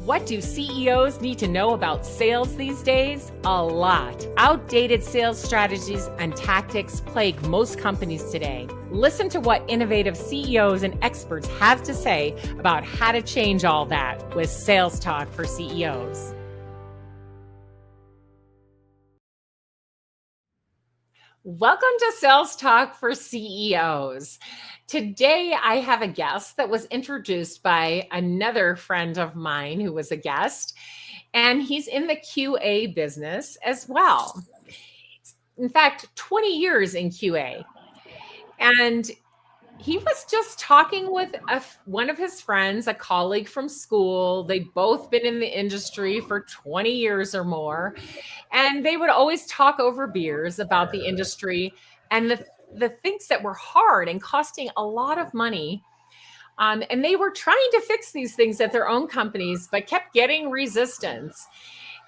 What do CEOs need to know about sales these days? A lot. Outdated sales strategies and tactics plague most companies today. Listen to what innovative CEOs and experts have to say about how to change all that with Sales Talk for CEOs. Welcome to Sales Talk for CEOs. Today, I have a guest that was introduced by another friend of mine who was a guest, and he's in the QA business as well. In fact, 20 years in QA. And he was just talking with one of his friends, a colleague from school. They'd both been in the industry for 20 years or more. And they would always talk over beers about the industry and the things that were hard and costing a lot of money. And they were trying to fix these things at their own companies, but kept getting resistance.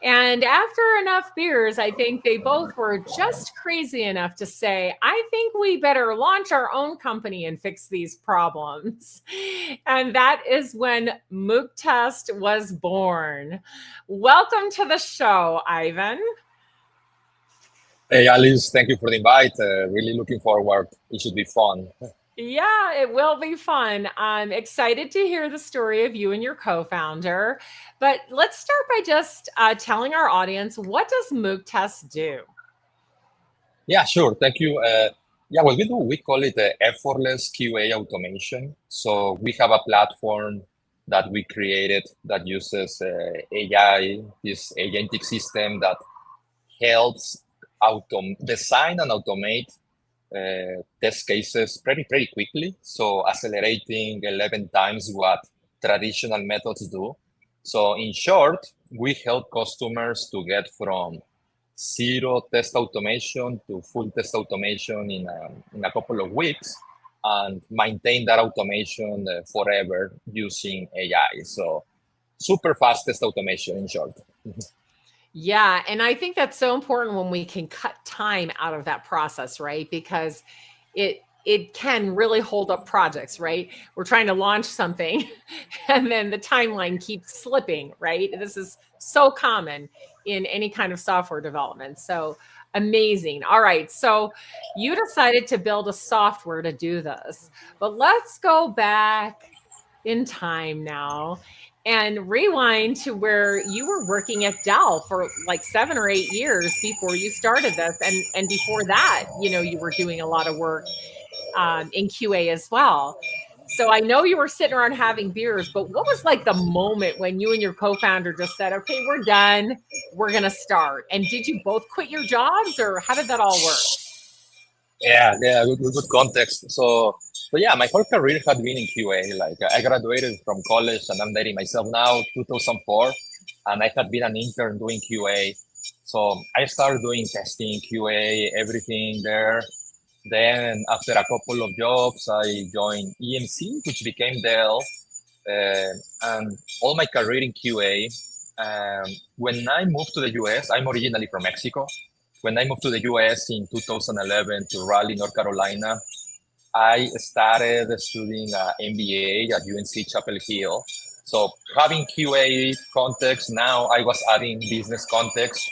And after enough beers, I think they both were just crazy enough to say, I think we better launch our own company and fix these problems. And that is when MuukTest was born. Welcome to the show, Ivan. Hey, Alice, thank you for the invite. Really looking forward. It should be fun. Yeah, it will be fun. I'm excited to hear the story of you and your co-founder. But let's start by just telling our audience, what does MuukTest do? Yeah, sure. Thank you. What we do, we call it effortless QA automation. So we have a platform that we created that uses AI, this agentic system that helps design and automate test cases pretty quickly. So accelerating 11 times what traditional methods do. So in short, we help customers to get from zero test automation to full test automation in a couple of weeks and maintain that automation forever using AI. So super fast test automation in short. Yeah, and I think that's so important when we can cut time out of that process, right? Because it can really hold up projects, right? We're trying to launch something and then the timeline keeps slipping, right? This is so common in any kind of software development. So amazing. All right, so you decided to build a software to do this, but let's go back in time now and rewind to where you were working at Dell for like 7 or 8 years before you started this. And before that, you were doing a lot of work in QA as well. So I know you were sitting around having beers, but what was like the moment when you and your co-founder just said, okay, we're done, we're going to start? And did you both quit your jobs, or how did that all work? Yeah, good context. So yeah, my whole career had been in QA. Like I graduated from college and I'm dating myself now, 2004, and I had been an intern doing QA. So I started doing testing, QA, everything there. Then after a couple of jobs, I joined EMC, which became Dell, and all my career in QA. When I moved to the US, I'm originally from Mexico. When I moved to the US in 2011 to Raleigh, North Carolina, I started studying MBA at UNC Chapel Hill. So having QA context, now I was adding business context.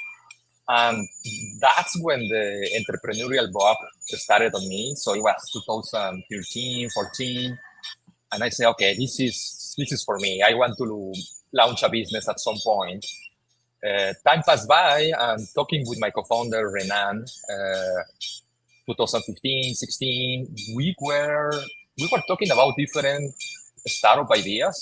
And that's when the entrepreneurial bug started on me. So it was 2013, 14. And I said, okay, this is for me. I want to launch a business at some point. Time passed by, and talking with my co-founder, Renan, 2015, 16, we were talking about different startup ideas,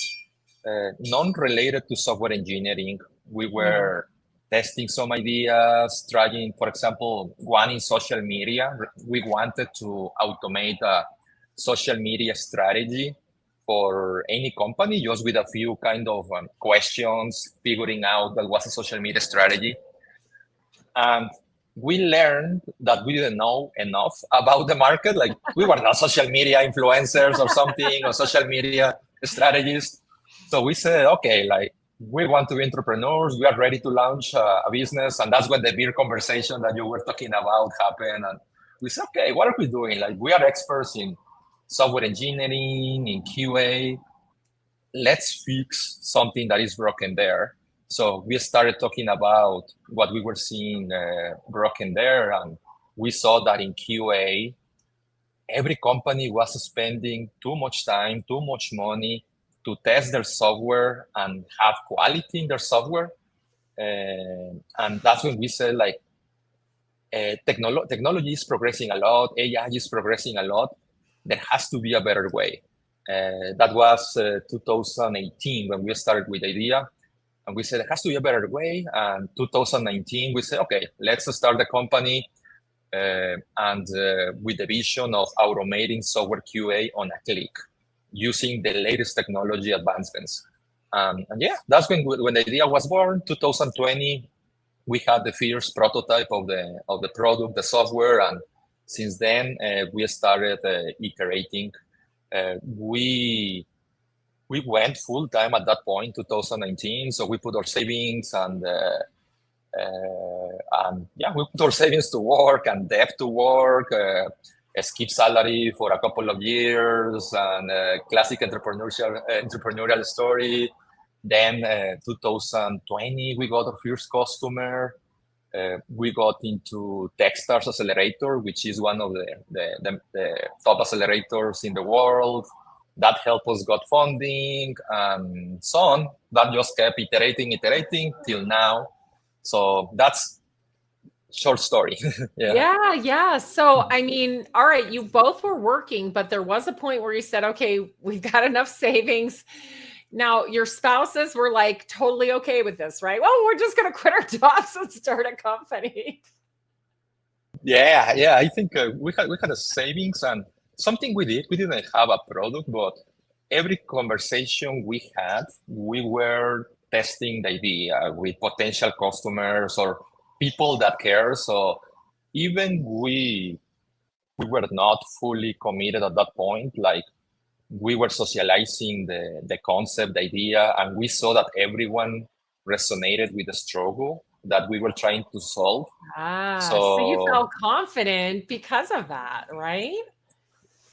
non-related to software engineering. We were testing some ideas, trying, for example, one in social media. We wanted to automate a social media strategy for any company, just with a few kind of questions, figuring out what was a social media strategy. And we learned that we didn't know enough about the market. Like we were not social media influencers or something, or social media strategists. So we said, okay, like we want to be entrepreneurs. We are ready to launch a business. And that's when the beer conversation that you were talking about happened. And we said, okay, what are we doing? Like we are experts in software engineering, in QA. let's fix something that is broken there. So we started talking about what we were seeing broken there, and we saw that in QA, every company was spending too much time, too much money to test their software and have quality in their software. And that's when we said, like, technology is progressing a lot, AI is progressing a lot. There has to be a better way. That was 2018 when we started with the idea. And we said, it has to be a better way. And 2019, we said, okay, let's start the company and with the vision of automating software QA on a click using the latest technology advancements. And yeah, that's when the idea was born. 2020, we had the first prototype of the product, the software, and since then we started iterating. We went full time at that point, 2019. So we put our savings and yeah, we put our savings to work and debt to work. Skip salary for a couple of years, and classic entrepreneurial story. Then 2020, we got our first customer. We got into Techstars Accelerator, which is one of the top accelerators in the world. That helped us got funding and so on. That just kept iterating till now. So that's short story. Yeah. So, I mean, all right, you both were working, but there was a point where you said, okay, we've got enough savings. Now, your spouses were like totally okay with this, right? Well, we're just going to quit our jobs and start a company. Yeah. I think we had a savings, and something we did. We didn't have a product, but every conversation we had, we were testing the idea with potential customers or people that care. So even we were not fully committed at that point. Like, we were socializing the concept, the idea, and we saw that everyone resonated with the struggle that we were trying to solve. So you felt confident because of that, right?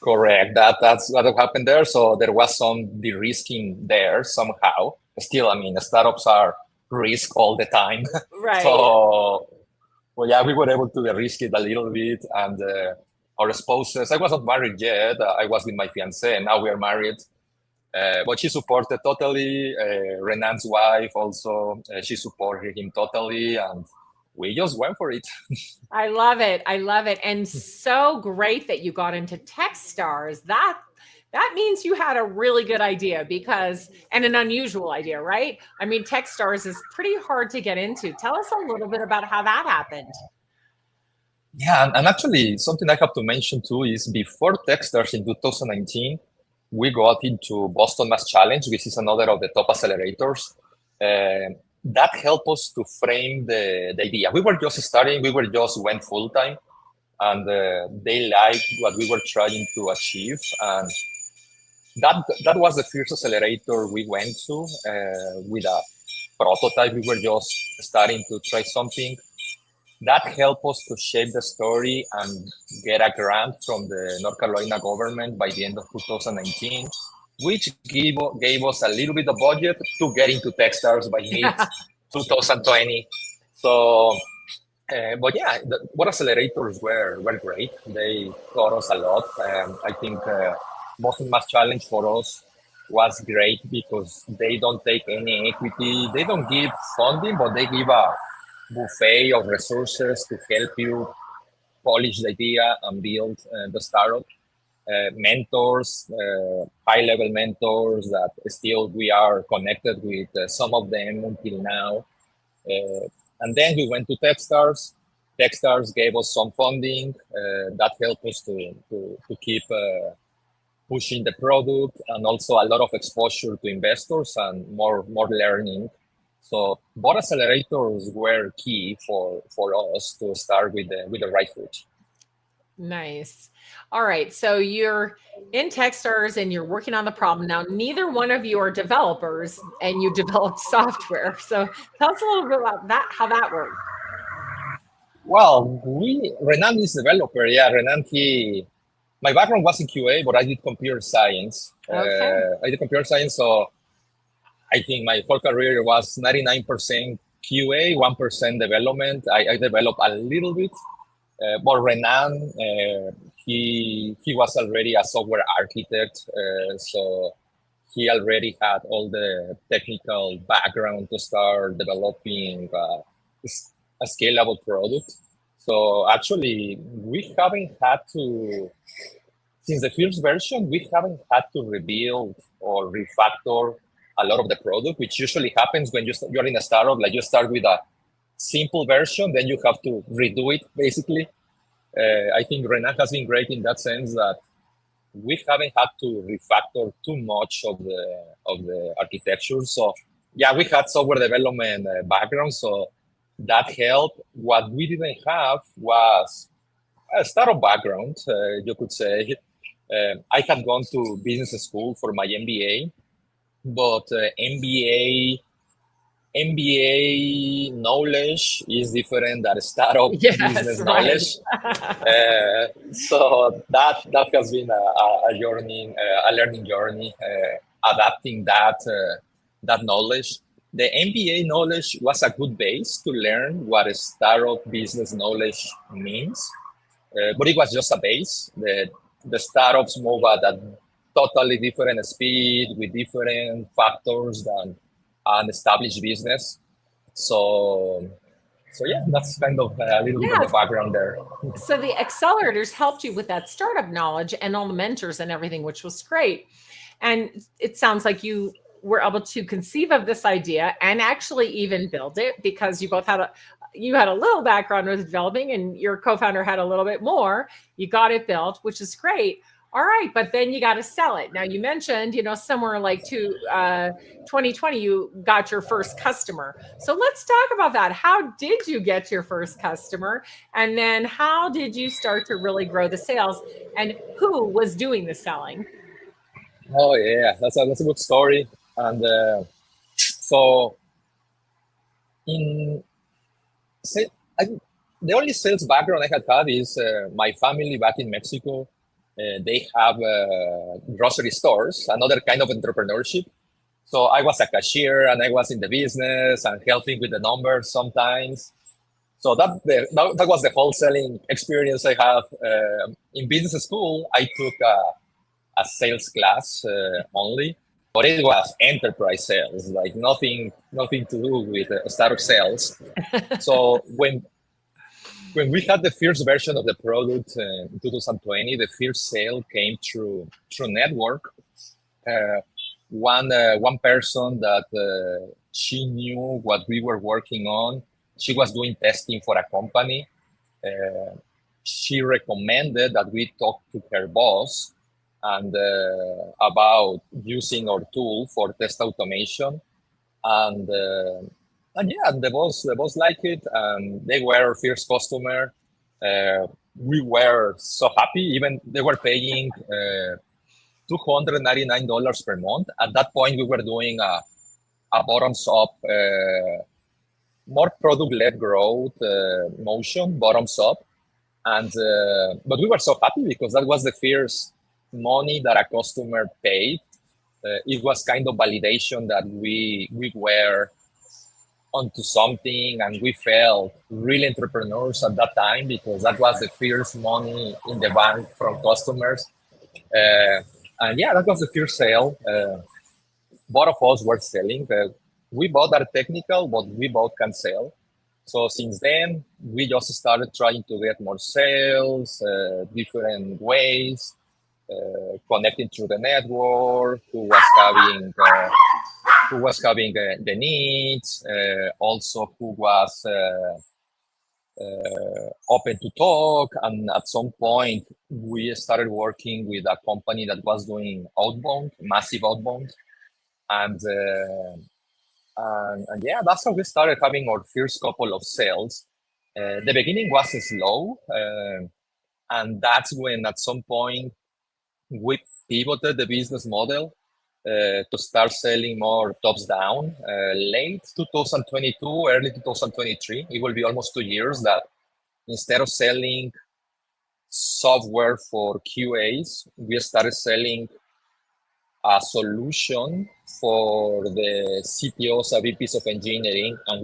Correct. That's what happened there. So there was some de-risking there somehow. Still, I mean, startups are risk all the time. Right. So, well, yeah, we were able to de-risk it a little bit. And our spouses, I wasn't married yet. I was with my fiance, and now we are married. But she supported totally. Renan's wife also, she supported him totally. And we just went for it. I love it. And so great that you got into Techstars. That means you had a really good idea and an unusual idea, right? I mean, Techstars is pretty hard to get into. Tell us a little bit about how that happened. Yeah, and actually something I have to mention too is before Techstars in 2019, we got into Boston Mass Challenge, which is another of the top accelerators. That helped us to frame the idea. We were just starting, went full time, and they liked what we were trying to achieve. And that was the first accelerator we went to with a prototype. We were just starting to try something. That helped us to shape the story and get a grant from the North Carolina government by the end of 2019, which gave us a little bit of budget to get into Techstars by mid 2020. So, but yeah, what accelerators were great. They taught us a lot. I think Boston Mass Challenge for us was great because they don't take any equity. They don't give funding, but they give a buffet of resources to help you polish the idea and build the startup. Mentors, high-level mentors that still we are connected with some of them until now. And then we went to Techstars. Techstars gave us some funding that helped us to keep pushing the product, and also a lot of exposure to investors and more learning. So both accelerators were key for us to start with the right foot. Nice. All right. So you're in Techstars and you're working on the problem. Now, neither one of you are developers and you developed software. So tell us a little bit about that, how that worked. Well, Renan is developer. Yeah, Renan, my background was in QA, but I did computer science. Okay. I did computer science, so I think my whole career was 99% QA, 1% development. I developed a little bit, but Renan, he was already a software architect, so he already had all the technical background to start developing a scalable product. So actually, we haven't had to, since the first version, we haven't had to rebuild or refactor a lot of the product, which usually happens when you're in a startup. Like you start with a simple version, then you have to redo it basically. I think Renan has been great in that sense that we haven't had to refactor too much of the architecture. So yeah, we had software development background, so that helped. What we didn't have was a startup background, you could say. I had gone to business school for my MBA, but MBA knowledge is different than startup Yes, business right. knowledge. So that has been a journey, a learning journey, adapting that knowledge. The MBA knowledge was a good base to learn what a startup business knowledge means, but it was just a base. The startups move at a totally different speed with different factors than an established business. So so yeah, that's kind of a little bit of the Yes. background there. So the accelerators helped you with that startup knowledge and all the mentors and everything, which was great. And it sounds like you were able to conceive of this idea and actually even build it, because you both had a little background with developing and your co-founder had a little bit more. You got it built, which is great. All right, but then you got to sell it. Now you mentioned, somewhere like to 2020, you got your first customer. So let's talk about that. How did you get your first customer? And then how did you start to really grow the sales? And who was doing the selling? Oh yeah, that's a good story. And so in say, I, the only sales background I had is my family back in Mexico. They have grocery stores, another kind of entrepreneurship. So I was a cashier and I was in the business and helping with the numbers sometimes. So that was the wholesaling experience I have. In business school, I took a sales class only, but it was enterprise sales, like nothing to do with startup sales. So when we had the first version of the product in 2020, the first sale came through network. Uh, one person that she knew what we were working on. She was doing testing for a company. Uh, she recommended that we talk to her boss and about using our tool for test automation. And yeah, the boss liked it, and they were our first customer. We were so happy. Even they were paying $299 per month. At that point, we were doing a bottoms up, more product led growth motion, bottoms up. And but we were so happy because that was the first money that a customer paid. It was kind of validation that we were onto something, and we felt really entrepreneurs at that time because that was the first money in the bank from customers. Uh, and yeah, that was the first sale. Both of us were selling. We both are technical, but we both can sell. So since then, we just started trying to get more sales, different ways, connecting through the network, who was having the needs, also who was open to talk. And at some point, we started working with a company that was doing outbound, massive outbound. And, and yeah, that's how we started having our first couple of sales. The beginning was slow. And that's when at some point we pivoted the business model to start selling more tops down. Late 2022, early 2023, it will be almost 2 years that instead of selling software for QAs, we started selling a solution for the CTOs and VPs of engineering, and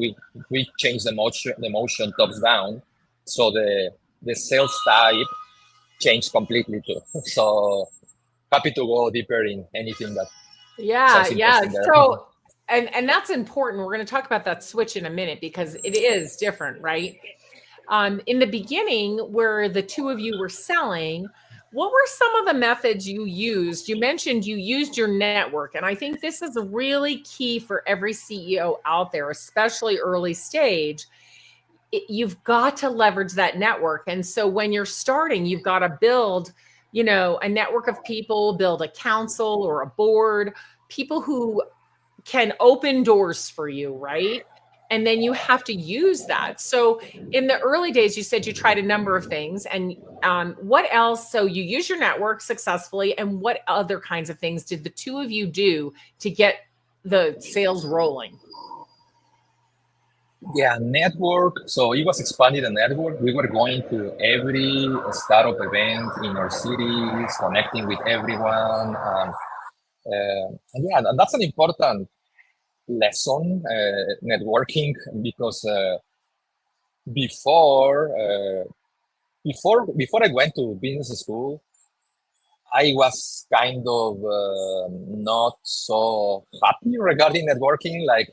we changed the motion tops down, so the sales type changed completely too. So happy to go deeper in anything that sounds Yeah. interesting there. So, and that's important. We're going to talk about that switch in a minute because it is different, right? In the beginning, where the two of you were selling, what were some of the methods you used? You mentioned you used your network, and I think this is really key for every CEO out there, especially early stage. You've got to leverage that network. And so when you're starting, you've got to build, a network of people, build a council or a board, people who can open doors for you, right? And then you have to use that. So in the early days, you said you tried a number of things. And what else? So you use your network successfully. And what other kinds of things did the two of you do to get the sales rolling? Yeah, network. So it was expanding the network. We were going to every startup event in our cities, connecting with everyone. And yeah, and that's an important lesson, networking, because before before I went to business school, I was kind of not so happy regarding networking. Like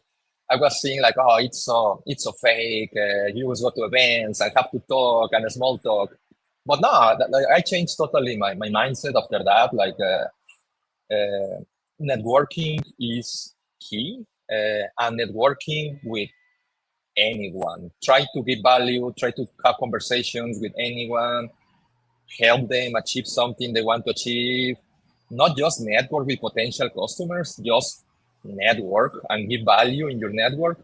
I was seeing like, oh, it's so fake. You just go to events and have to talk and small talk. But no, like, I changed totally my mindset after that. Like networking is key, and networking with anyone. Try to give value. Try to have conversations with anyone, help them achieve something they want to achieve. Not just network with potential customers, just network and give value in your network.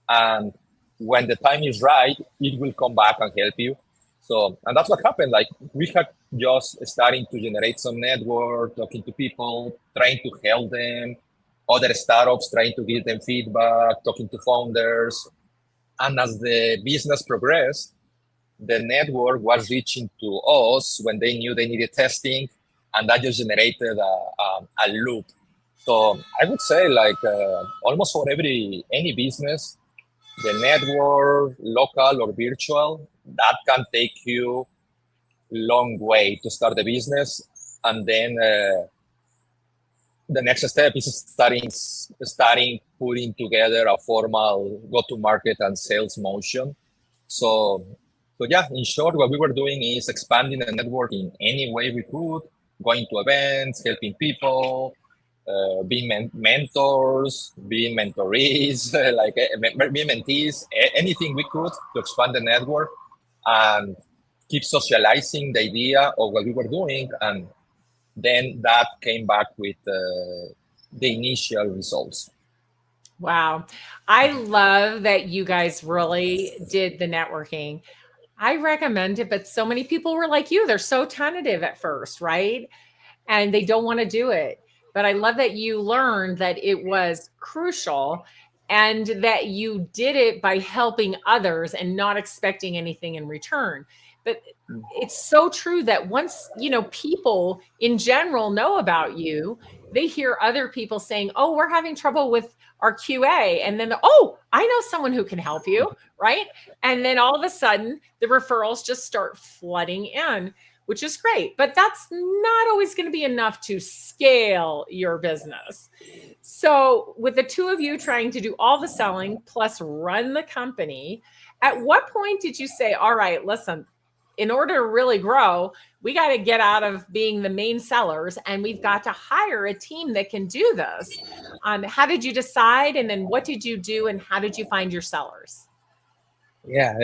And when the time is right, it will come back and help you. So, and that's what happened. Like we had just starting to generate some network, talking to people, trying to help them, other startups, trying to give them feedback, talking to founders. And as the business progressed, the network was reaching to us when they knew they needed testing, and that just generated a loop. So I would say like almost for any business, the network, local or virtual, that can take you long way to start the business. And then the next step is starting putting together a formal go-to-market and sales motion. So, so yeah, in short, what we were doing is expanding the network in any way we could, going to events, helping people, being mentors, being mentorees, being mentees, anything we could to expand the network and keep socializing the idea of what we were doing. And then that came back with the initial results. Wow. I love that you guys really did the networking. I recommend it, but so many people were like you. They're so tentative at first, right? And they don't want to do it. But I love that you learned that it was crucial and that you did it by helping others and not expecting anything in return. But it's so true that once, people in general know about you, they hear other people saying, "Oh, we're having trouble with our QA." And then, "Oh, I know someone who can help you," right? And then all of a sudden, the referrals just start flooding in, which is great. But that's not always going to be enough to scale your business. So, with the two of you trying to do all the selling plus run the company, at what point did you say, "All right, listen, in order to really grow, we got to get out of being the main sellers and we've got to hire a team that can do this"? How did you decide? And then what did you do? And how did you find your sellers? Yeah,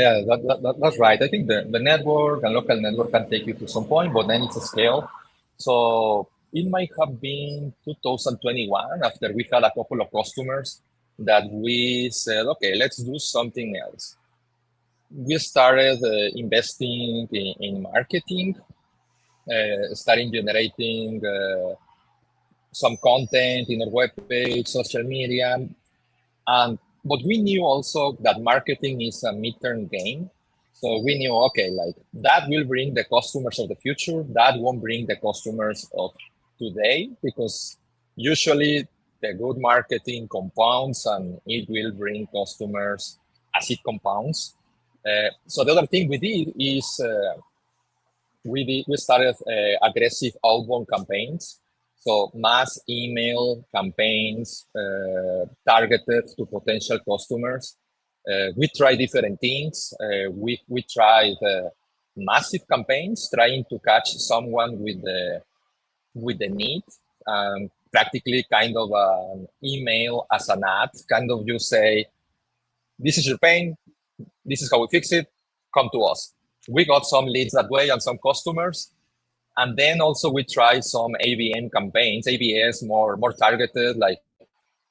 that's right. I think the network and local network can take you to some point, but then it's a scale. So it might have been 2021 after we had a couple of customers that we said, okay, let's do something else. We started investing in marketing, starting generating some content in our webpage, social media, and but we knew also that marketing is a midterm game. So we knew, okay, like that will bring the customers of the future. That won't bring the customers of today because usually the good marketing compounds and it will bring customers as it compounds. So the other thing we did is we started aggressive outbound campaigns. So mass email campaigns targeted to potential customers. We tried different things. We tried massive campaigns, trying to catch someone with the need. Practically kind of an email as an ad, kind of you say, this is your pain, this is how we fix it, come to us. We got some leads that way and some customers. And then also we tried some ABM campaigns, ABS, more targeted, like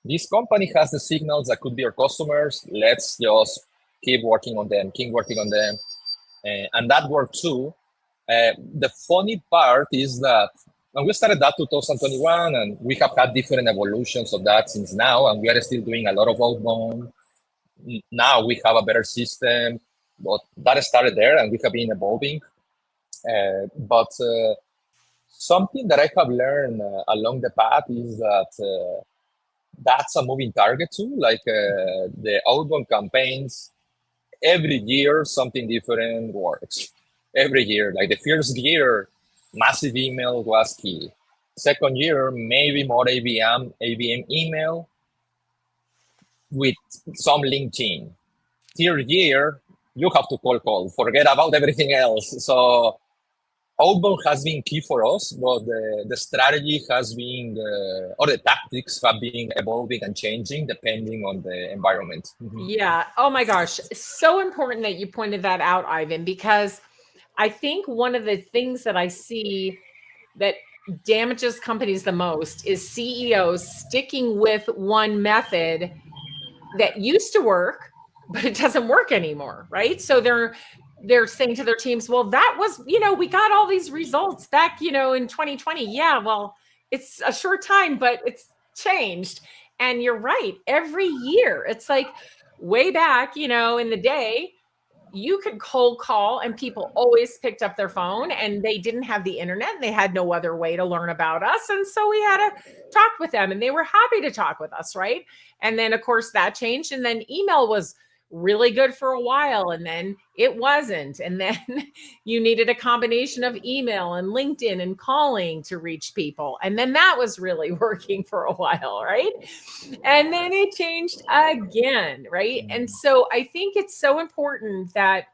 this company has the signals that could be your customers. Let's just keep working on them. And that worked too. The funny part is that, and we started that 2021, and we have had different evolutions of that since now, and we are still doing a lot of outbound. Now we have a better system, but that started there, and we have been evolving. But something that I have learned along the path is that that's a moving target too. Like the outbound campaigns, every year something different works. Every year, like the first year, massive email was key. Second year, maybe more ABM email with some LinkedIn. Third year, you have to call. Forget about everything else. So outbound has been key for us, but the strategy has been, or the tactics have been evolving and changing depending on the environment. Yeah. Oh my gosh. So important that you pointed that out, Ivan, because I think one of the things that I see that damages companies the most is CEOs sticking with one method that used to work, but it doesn't work anymore, right? So they're saying to their teams, well, that was, we got all these results back, in 2020. Yeah, well, it's a short time, but it's changed. And you're right. Every year, it's like way back, in the day, you could cold call and people always picked up their phone, and they didn't have the internet and they had no other way to learn about us. And so we had to talk with them, and they were happy to talk with us, right? And then of course that changed, and then email was really good for a while, and then it wasn't. And then you needed a combination of email and LinkedIn and calling to reach people. And then that was really working for a while, right? And then it changed again, right? And so I think it's so important that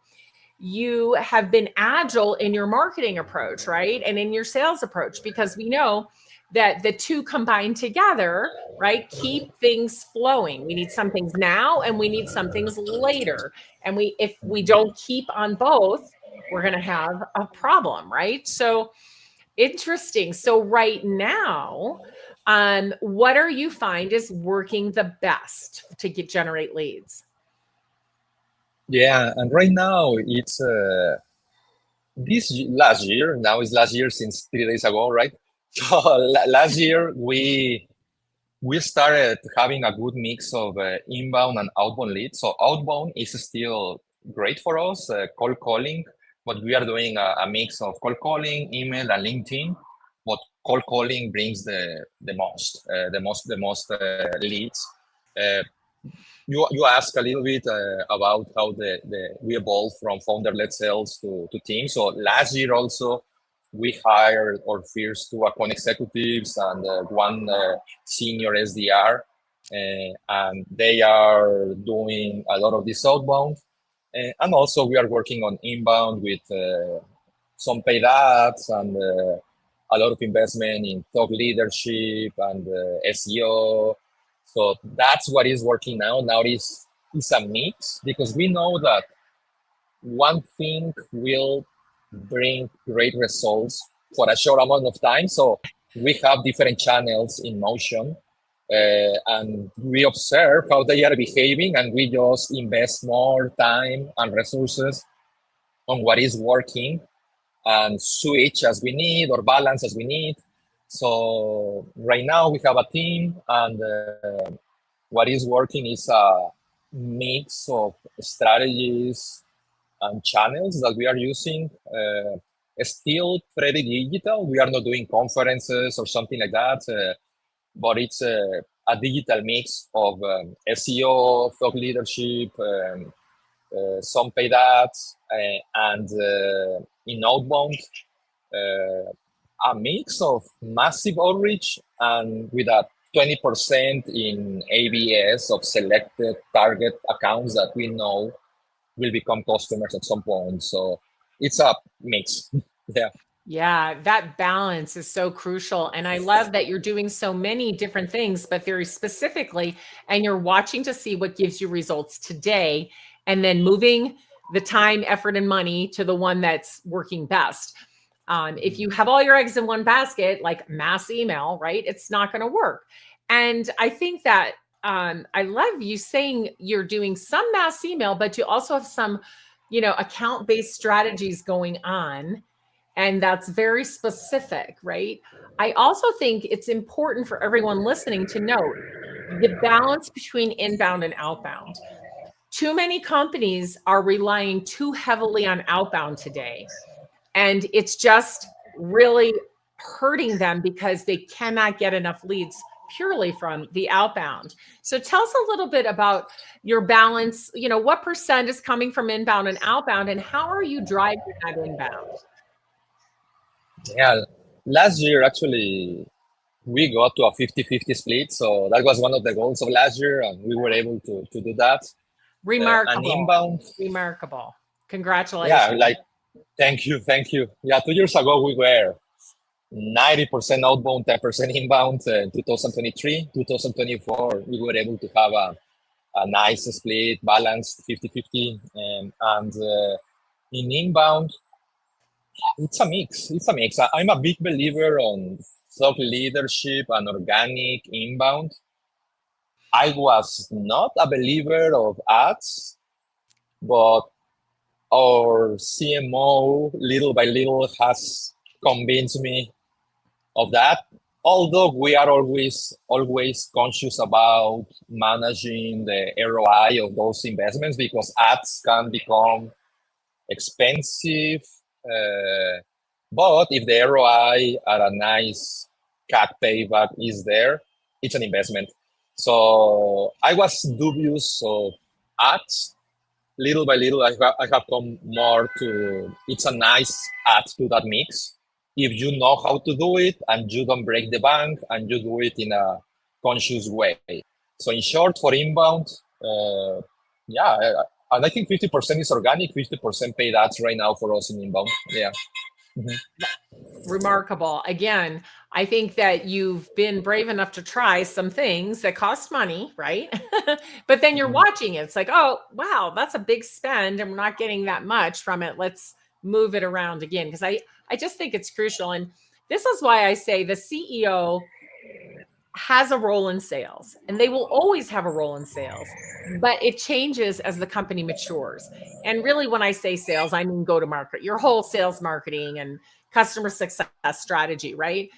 you have been agile in your marketing approach, right? And in your sales approach, because we know that the two combined together, right, keep things flowing. We need some things now and we need some things later. And if we don't keep on both, we're going to have a problem, right? So interesting. So right now, what are you find is working the best to generate leads? Yeah, and right now it's this last year. Now it's last year since 3 days ago, right? So last year we started having a good mix of inbound and outbound leads. So outbound is still great for us, cold calling, but we are doing a mix of cold calling, email, and LinkedIn. But cold calling brings the most leads. You asked a little bit about how we evolved from founder-led sales to team. So last year also, we hired our first two account executives and one senior SDR, and they are doing a lot of this outbound. And also we are working on inbound with some paid ads and a lot of investment in thought leadership and SEO. So that's what is working now. Now it's a mix, because we know that one thing will bring great results for a short amount of time. So we have different channels in motion, and we observe how they are behaving, and we just invest more time and resources on what is working and switch as we need or balance as we need. So right now we have a team, and what is working is a mix of strategies and channels that we are using. Still pretty digital. We are not doing conferences or something like that. but it's a digital mix of SEO, thought leadership, some paid ads, and in Outbound, a mix of massive outreach and with a 20% in ABS of selected target accounts that we know will become customers at some point. So it's a mix. Yeah. Yeah, that balance is so crucial. And I love that you're doing so many different things, but very specifically, and you're watching to see what gives you results today, and then moving the time, effort, and money to the one that's working best. If you have all your eggs in one basket, like mass email, right, it's not going to work. And I think that I love you saying you're doing some mass email, but you also have some, account-based strategies going on, and that's very specific, right? I also think it's important for everyone listening to note the balance between inbound and outbound. Too many companies are relying too heavily on outbound today, and it's just really hurting them because they cannot get enough leads purely from the outbound. So tell us a little bit about your balance, what percent is coming from inbound and outbound, and how are you driving that inbound? Yeah. Last year, actually, we got to a 50-50 split. So that was one of the goals of last year, and we were able to do that. And Remarkable. inbound, Remarkable. yeah, Congratulations. like, thank you, thank you. Yeah, 2 years ago, we were 90% outbound, 10% inbound. 2023, 2024, we were able to have a nice split, balanced 50-50. And in inbound, it's a mix. It's a mix. I'm a big believer on thought leadership and organic inbound. I was not a believer of ads, but our CMO little by little has convinced me of that. Although we are always conscious about managing the ROI of those investments because ads can become expensive. Uh, but if the ROI at a nice CAC payback is there, it's an investment. So I was dubious of ads. Little by little, I have come more to it's a nice add to that mix. If you know how to do it and you don't break the bank and you do it in a conscious way. So in short, for inbound, yeah, and I think 50% is organic, 50% paid ads right now for us in inbound. Yeah. Mhm. Remarkable. Again, I think that you've been brave enough to try some things that cost money, right? But then you're Mhm. watching it. It's like, oh, wow, that's a big spend and we're not getting that much from it. Let's move it around again. Because I just think it's crucial. And this is why I say the CEO has a role in sales, and they will always have a role in sales, but it changes as the company matures. And really, when I say sales, I mean go to market, your whole sales marketing and customer success strategy, right?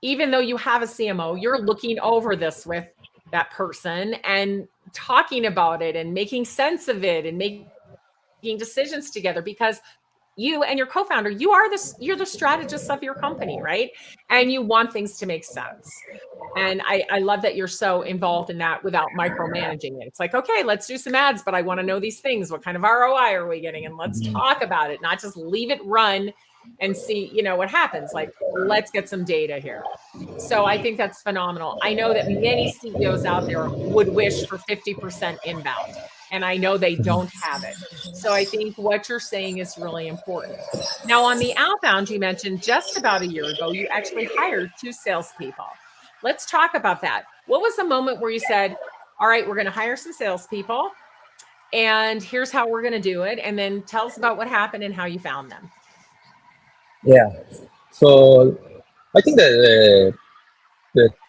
Even though you have a CMO, you're looking over this with that person and talking about it and making sense of it and making decisions together, because you and your co-founder, you're the strategist of your company, right? And you want things to make sense. And I love that you're so involved in that without micromanaging it. It's like, okay, let's do some ads, but I want to know these things. What kind of ROI are we getting? And let's Mhm. talk about it, not just leave it run and see, what happens. Like, let's get some data here. So I think that's phenomenal. I know that many CEOs out there would wish for 50% inbound, and I know they don't have it. So I think what you're saying is really important. Now, on the outbound, you mentioned just about a year ago, you actually hired 2 salespeople. Let's talk about that. What was the moment where you said, all right, we're going to hire some salespeople and here's how we're going to do it? And then tell us about what happened and how you found them. Yeah. So I think the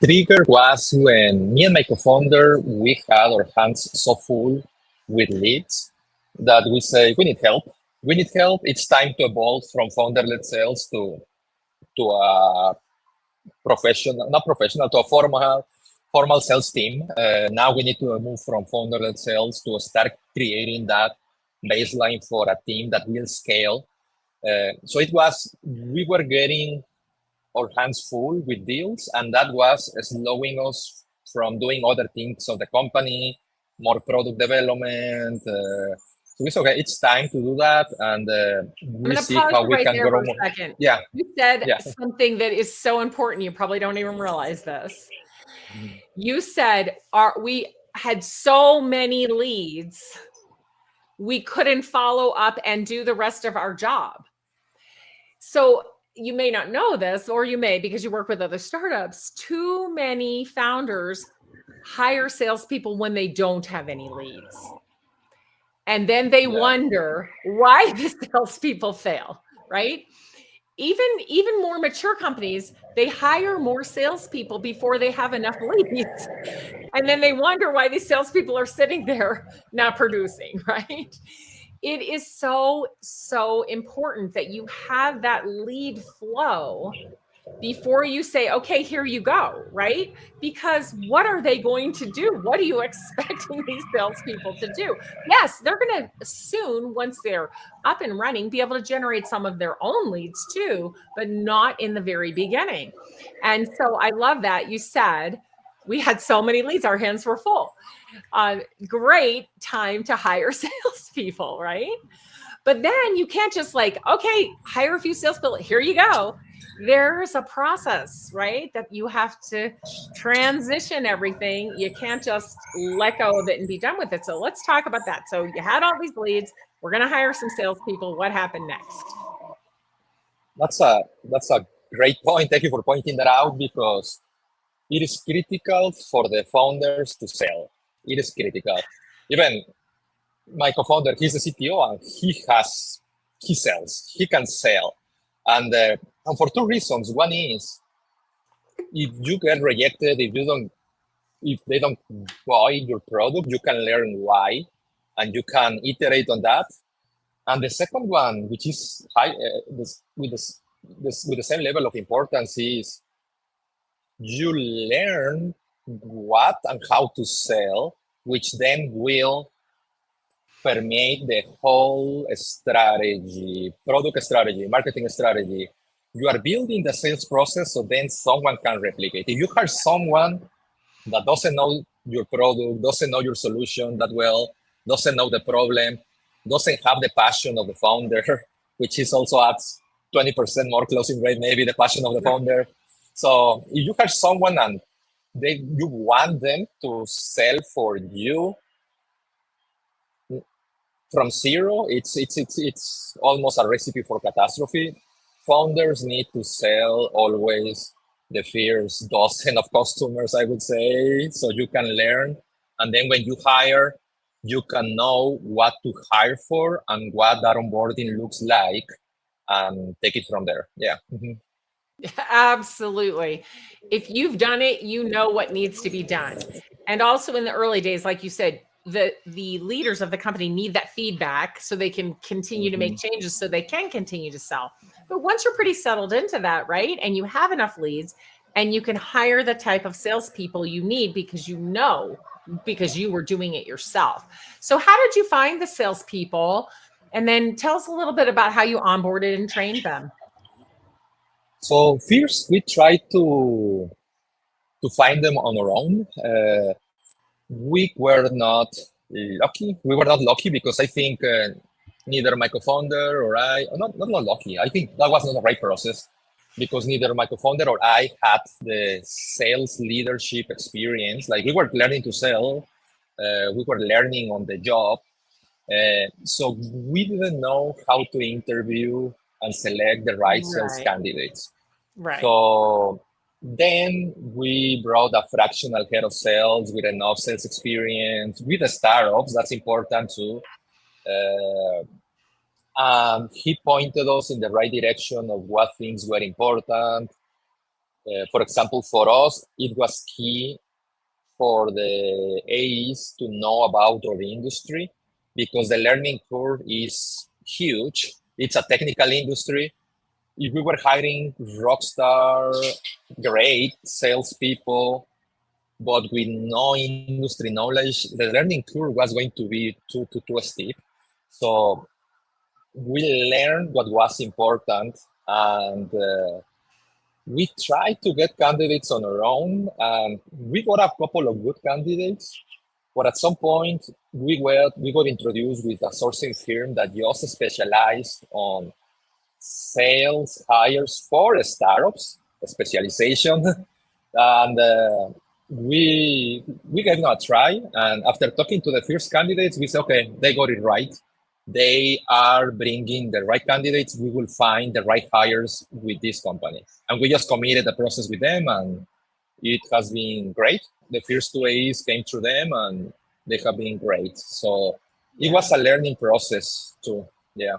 trigger was when me and my co-founder we had our hands so full with leads that we say we need help. We need help. It's time to evolve from founder-led sales to a professional, not professional, to a formal sales team. Now we need to move from founder-led sales to start creating that baseline for a team that will scale. So it was we were getting our hands full with deals, and that was slowing us from doing other things of the company, more product development. So it's okay. It's time to do that, and I'm we going to see pause how you we right can there grow for a more. second. Yeah, You said yeah. something that is so important. You probably don't even realize this. Mhm. You said we had so many leads, we couldn't follow up and do the rest of our job. So you may not know this, or you may because you work with other startups. Too many founders hire salespeople when they don't have any leads. And then they wonder why the salespeople fail, right? Even more mature companies, they hire more salespeople before they have enough leads. And then they wonder why these salespeople are sitting there not producing, right? It is so, so important that you have that lead flow before you say, okay, here you go, right? Because what are they going to do? What are you expecting these salespeople to do? Yes, they're going to soon, once they're up and running, be able to generate some of their own leads too, but not in the very beginning. And so I love that you said we had so many leads, our hands were full. Great time to hire salespeople, right? But then you can't just like, okay, hire a few salespeople. Here you go. There's a process, right? That you have to transition everything. You can't just let go of it and be done with it. So let's talk about that. So you had all these leads. We're going to hire some salespeople. What happened next? That's a great point. Thank you for pointing that out, because it is critical for the founders to sell. It is critical. Even my co-founder, he's the CTO, and he sells. He can sell, and for two reasons. One is, if you get rejected, if they don't buy your product, you can learn why, and you can iterate on that. And the second one, which is high, with the same level of importance, is you learn what and how to sell, which then will permeate the whole strategy, product strategy, marketing strategy. You are building the sales process so then someone can replicate. If you hire someone that doesn't know your product, doesn't know your solution that well, doesn't know the problem, doesn't have the passion of the founder, which is also adds 20% more closing rate, maybe the passion of the founder. So if you have someone and you want them to sell for you from zero, it's almost a recipe for catastrophe. Founders need to sell always the first dozen of customers, I would say, so you can learn. And then when you hire, you can know what to hire for and what that onboarding looks like, and take it from there. Yeah. Mm-hmm. Absolutely. If you've done it, you know what needs to be done. And also in the early days, like you said, the leaders of the company need that feedback so they can continue to make changes so they can continue to sell. But once you're pretty settled into that, right? And you have enough leads and you can hire the type of salespeople you need because you were doing it yourself. So how did you find the salespeople? And then tell us a little bit about how you onboarded and trained them. So first, we try to find them on our own. We were not lucky. We were not lucky because I think neither my co-founder or I, not lucky. I think that was not the right process, because neither my co-founder or I had the sales leadership experience. Like, we were learning to sell, we were learning on the job. So we didn't know how to interview and select the right sales Right. candidates. Right. So then we brought a fractional head of sales with enough sales experience with the startups. That's important too. And he pointed us in the right direction of what things were important. For example, for us, it was key for the AEs to know about our industry, because the learning curve is huge. It's a technical industry. If we were hiring rockstar, great salespeople, but with no industry knowledge, the learning curve was going to be too steep. So we learned what was important, and we tried to get candidates on our own, and we got a couple of good candidates. But at some point, we got introduced with a sourcing firm that just specialized on sales hires for startups, a specialization, and we gave it a try. And after talking to the first candidates, we said, okay, they got it right. They are bringing the right candidates. We will find the right hires with this company, and we just committed the process with them, and it has been great. The first two AEs came through them, and they have been great. So it was a learning process too. Yeah.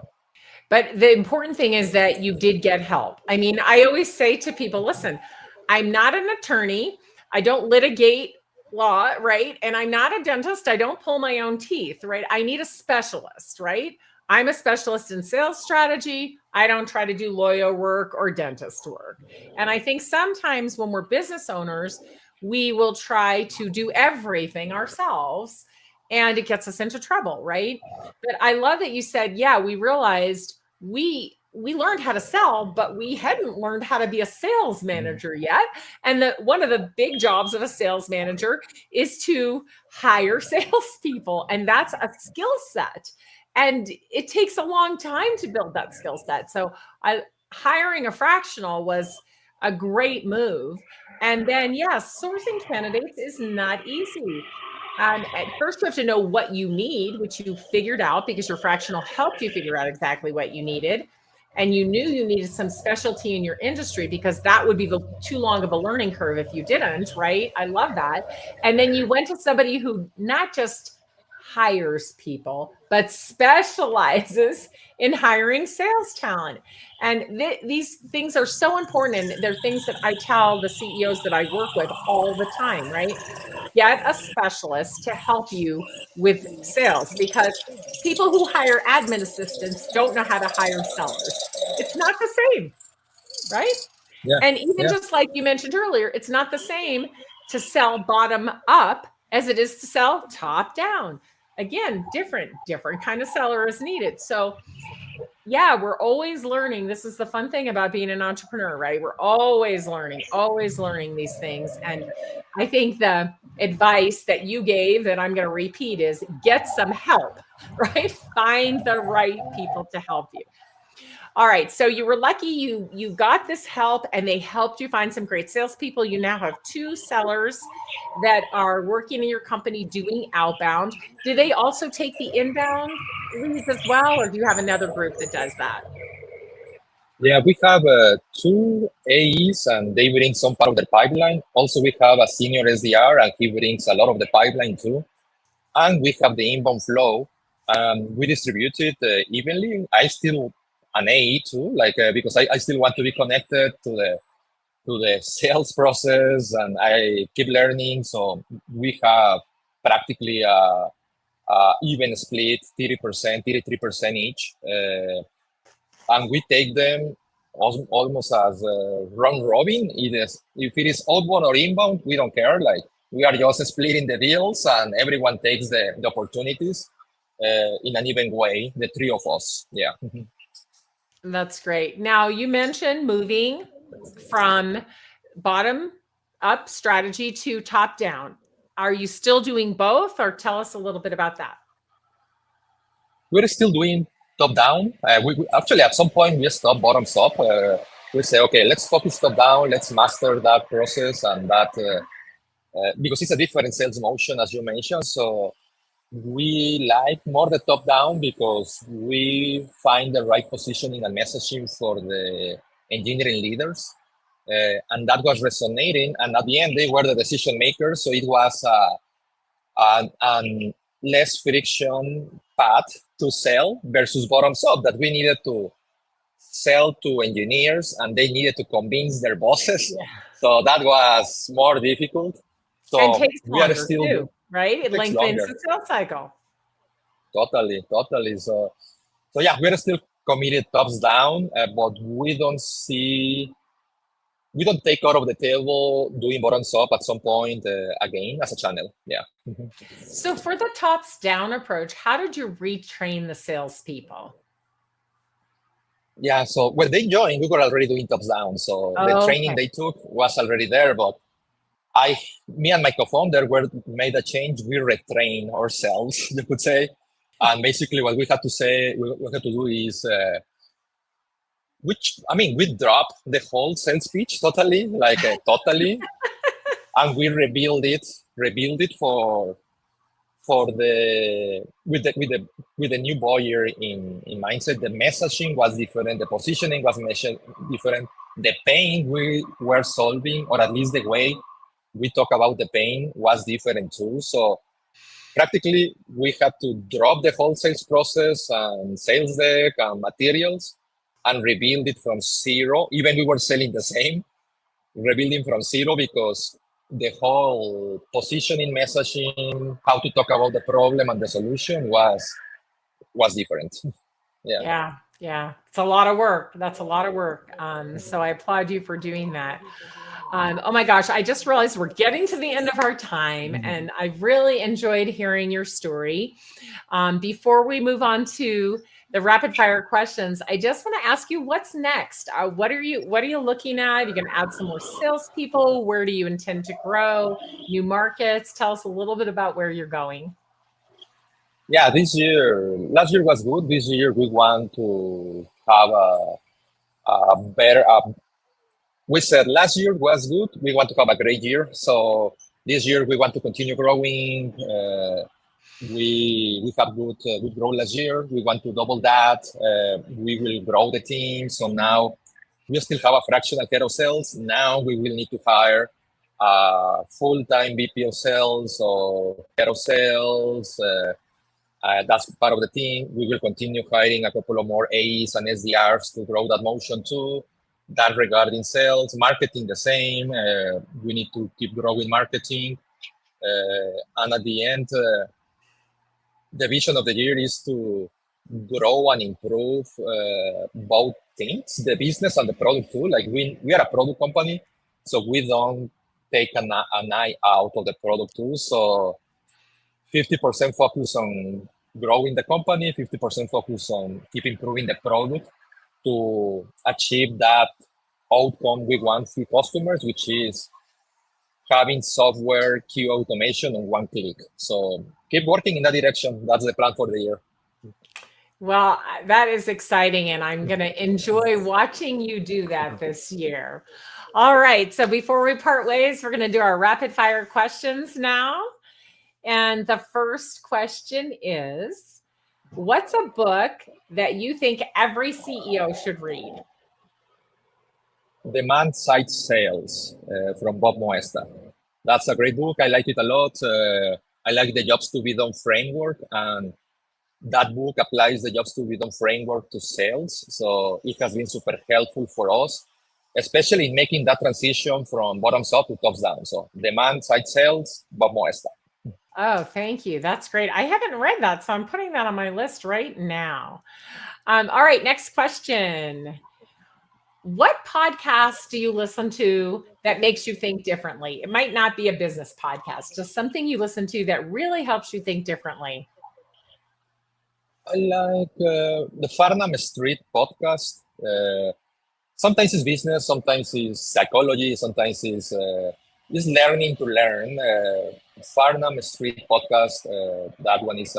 But the important thing is that you did get help. I mean, I always say to people, listen, I'm not an attorney. I don't litigate law, right? And I'm not a dentist. I don't pull my own teeth, right? I need a specialist, right? I'm a specialist in sales strategy. I don't try to do lawyer work or dentist work. And I think sometimes when we're business owners, we will try to do everything ourselves and it gets us into trouble, right? But I love that you said, yeah, we realized we learned how to sell, but we hadn't learned how to be a sales manager yet. And one of the big jobs of a sales manager is to hire salespeople, and that's a skill set. And it takes a long time to build that skill set. So hiring a fractional was a great move. And then, yes, sourcing candidates is not easy. At first, you have to know what you need, which you figured out because your fractional helped you figure out exactly what you needed. And you knew you needed some specialty in your industry because that would be too long of a learning curve if you didn't, right? I love that. And then you went to somebody who not just hires people, but specializes in hiring sales talent. And these things are so important. And they're things that I tell the CEOs that I work with all the time, right? Get a specialist to help you with sales because people who hire admin assistants don't know how to hire sellers. It's not the same, right? Yeah. And even Yeah. just like you mentioned earlier, it's not the same to sell bottom up as it is to sell top down. Again, different kind of seller is needed. So yeah, we're always learning. This is the fun thing about being an entrepreneur, right? We're always learning these things. And I think the advice that you gave that I'm going to repeat is get some help, right? Find the right people to help you. All right. So you were lucky you got this help and they helped you find some great salespeople. You now have two sellers that are working in your company doing outbound. Do they also take the inbound leads as well, or do you have another group that does that? Yeah, we have two AEs and they bring some part of the pipeline. Also, we have a senior SDR and he brings a lot of the pipeline too. And we have the inbound flow. We distribute it evenly. I still an AE too, like because I still want to be connected to the sales process and I keep learning. So we have practically even split 30%, 33% each. And we take them almost as a round robin. If it is outbound or inbound, we don't care. Like we are just splitting the deals, and everyone takes the opportunities in an even way. The three of us, yeah. That's great. Now, you mentioned moving from bottom up strategy to top down. Are you still doing both, or tell us a little bit about that? We're still doing top down. Actually at some point we stop bottoms up. We say, okay, let's focus top down. Let's master that process and that because it's a different sales motion as you mentioned. So we like more the top down because we find the right positioning and messaging for the engineering leaders. And that was resonating. And at the end, they were the decision makers. So it was an less friction path to sell versus bottoms up that we needed to sell to engineers and they needed to convince their bosses. Yeah. So that was more difficult. And So takes we are longer still too, right? It takes lengthens longer. the sales cycle. Totally. So yeah, we're still committed tops down, but we don't take out of the table doing bottoms up at some point again as a channel. Yeah. So for the tops down approach, how did you retrain the salespeople? Yeah, so when they joined, we were already doing tops down. So the training Okay. they took was already there, but I, me and my co-founder were made a change. We retrain ourselves, you could say, and basically what we had to say, we had to do is, which I mean, we dropped the whole sales pitch totally, like totally, and we rebuild it for the with the new buyer in mindset. The messaging was different, the positioning was different, the pain we were solving, or at least the way we talk about the pain, was different too. So practically we had to drop the whole sales process and sales deck and materials and rebuild it from zero. Even we were selling the same, rebuilding from zero, because the whole positioning, messaging, how to talk about the problem and the solution was different. Yeah. Yeah, yeah. It's a lot of work. That's a lot of work. So I applaud you for doing that. Oh my gosh, I just realized we're getting to the end of our time, and I've really enjoyed hearing your story. Before we move on to the rapid fire questions, I just want to ask you what's next. What are you looking at? Are you going to add some more salespeople? Where do you intend to grow? New markets? Tell us a little bit about where you're going. Yeah, last year was good. This year we want to have a better, we said last year was good. We want to have a great year. So this year we want to continue growing. We have good growth last year. We want to double that. We will grow the team. So now we still have a fractional head of sales. Now we will need to hire a full-time VP of sales or head of sales. That's part of the team. We will continue hiring a couple of more AEs and SDRs to grow that motion too. That regarding sales, marketing the same. We need to keep growing marketing. And at the end, the vision of the year is to grow and improve both things, the business and the product too. Like we are a product company, so we don't take an eye out of the product too. So 50% focus on growing the company, 50% focus on keep improving the product to achieve that outcome we want for customers, which is having software queue automation on one click. So keep working in that direction. That's the plan for the year. Well, that is exciting, and I'm going to enjoy watching you do that this year. All right. So before we part ways, we're going to do our rapid fire questions now. And the first question is, what's a book that you think every CEO should read? Demand Side Sales from Bob Moesta. That's a great book. I like it a lot. I like the jobs to be done framework, and that book applies the jobs to be done framework to sales. So it has been super helpful for us, especially in making that transition from bottoms up to tops down. So Demand Side Sales, Bob Moesta. Oh, thank you. That's great. I haven't read that, so I'm putting that on my list right now. All right, next question. What podcast do you listen to that makes you think differently? It might not be a business podcast, just something you listen to that really helps you think differently. I like the Farnham Street podcast. Sometimes it's business, sometimes it's psychology, sometimes it's learning to learn. Farnham Street podcast, that one is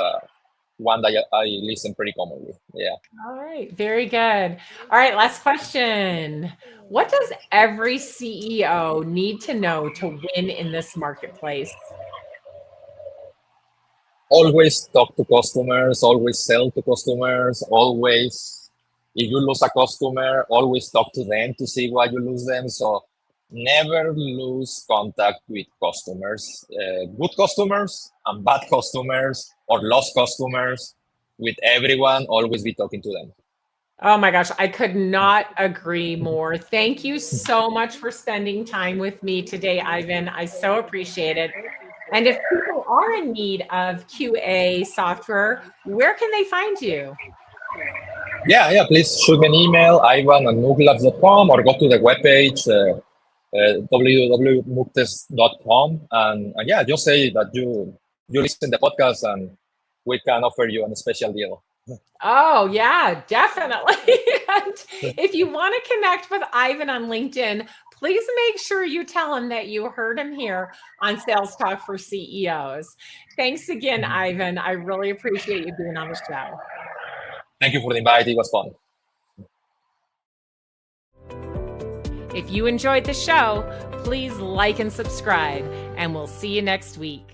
one that I listen pretty commonly. Yeah. All right, very good. All right, last question. What does every CEO need to know to win in this marketplace? Always talk to customers, always sell to customers, always, if you lose a customer, always talk to them to see why you lose them. So never lose contact with customers, good customers and bad customers or lost customers. With everyone, always be talking to them. Oh my gosh, I could not agree more. Thank you so much for spending time with me today, Ivan. I so appreciate it. And if people are in need of QA software, where can they find you? Yeah, please shoot me an email, Ivan at MuukLabs.com, or go to the webpage, www.MuukTest.com. And yeah, just say that you listen to the podcast and we can offer you a special deal. Oh, yeah, definitely. And if you want to connect with Ivan on LinkedIn, please make sure you tell him that you heard him here on Sales Talk for CEOs. Thanks again, Ivan. I really appreciate you being on the show. Thank you for the invite. It was fun. If you enjoyed the show, please like and subscribe, and we'll see you next week.